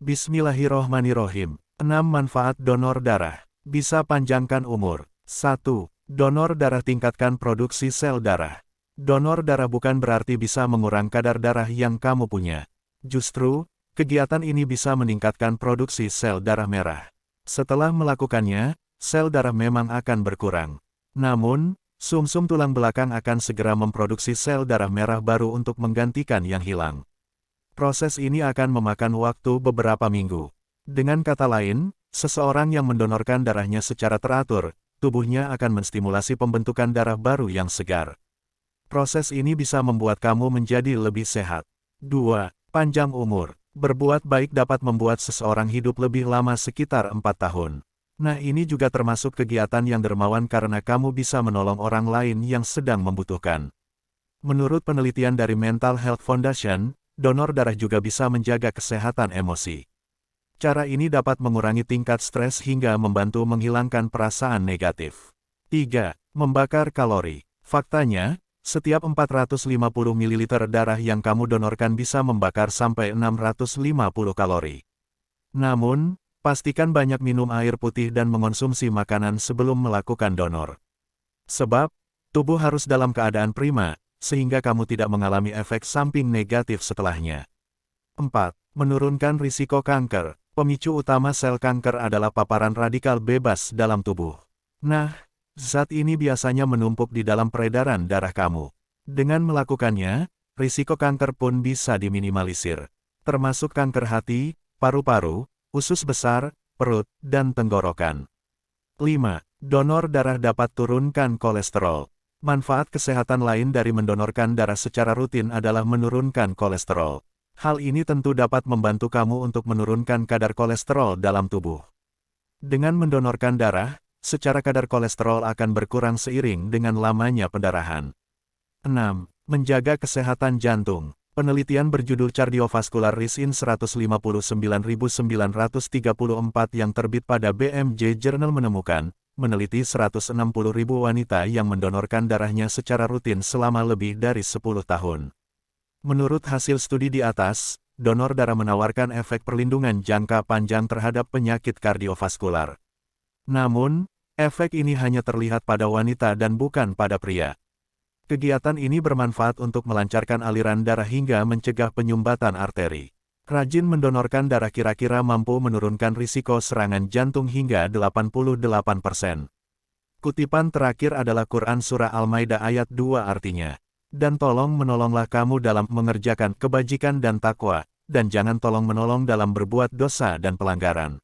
Bismillahirrohmanirrohim. 6 manfaat donor darah. Bisa panjangkan umur. 1. Donor darah tingkatkan produksi sel darah. Donor darah bukan berarti bisa mengurang kadar darah yang kamu punya. Justru, kegiatan ini bisa meningkatkan produksi sel darah merah. Setelah melakukannya, sel darah memang akan berkurang. Namun, sumsum tulang belakang akan segera memproduksi sel darah merah baru untuk menggantikan yang hilang. Proses ini akan memakan waktu beberapa minggu. Dengan kata lain, seseorang yang mendonorkan darahnya secara teratur, tubuhnya akan menstimulasi pembentukan darah baru yang segar. Proses ini bisa membuat kamu menjadi lebih sehat. 2. Panjang umur. Berbuat baik dapat membuat seseorang hidup lebih lama sekitar 4 tahun. Nah, ini juga termasuk kegiatan yang dermawan karena kamu bisa menolong orang lain yang sedang membutuhkan. Menurut penelitian dari Mental Health Foundation, donor darah juga bisa menjaga kesehatan emosi. Cara ini dapat mengurangi tingkat stres hingga membantu menghilangkan perasaan negatif. 3. Membakar kalori. Faktanya, setiap 450 ml darah yang kamu donorkan bisa membakar sampai 650 kalori. Namun, pastikan banyak minum air putih dan mengonsumsi makanan sebelum melakukan donor. Sebab, tubuh harus dalam keadaan prima, sehingga kamu tidak mengalami efek samping negatif setelahnya. 4. Menurunkan risiko kanker. Pemicu utama sel kanker adalah paparan radikal bebas dalam tubuh. Nah, zat ini biasanya menumpuk di dalam peredaran darah kamu. Dengan melakukannya, risiko kanker pun bisa diminimalisir. Termasuk kanker hati, paru-paru, usus besar, perut, dan tenggorokan. 5. Donor darah dapat turunkan kolesterol. Manfaat kesehatan lain dari mendonorkan darah secara rutin adalah menurunkan kolesterol. Hal ini tentu dapat membantu kamu untuk menurunkan kadar kolesterol dalam tubuh. Dengan mendonorkan darah, secara kadar kolesterol akan berkurang seiring dengan lamanya pendarahan. 6. Menjaga kesehatan jantung. Penelitian berjudul Cardiovascular Risk in 159.934 yang terbit pada BMJ Journal menemukan, meneliti 160.000 wanita yang mendonorkan darahnya secara rutin selama lebih dari 10 tahun. Menurut hasil studi di atas, donor darah menawarkan efek perlindungan jangka panjang terhadap penyakit kardiovaskular. Namun, efek ini hanya terlihat pada wanita dan bukan pada pria. Kegiatan ini bermanfaat untuk melancarkan aliran darah hingga mencegah penyumbatan arteri. Rajin mendonorkan darah kira-kira mampu menurunkan risiko serangan jantung hingga 88%. Kutipan terakhir adalah Quran Surah Al-Maidah ayat 2 artinya, dan tolong menolonglah kamu dalam mengerjakan kebajikan dan takwa, dan jangan tolong menolong dalam berbuat dosa dan pelanggaran.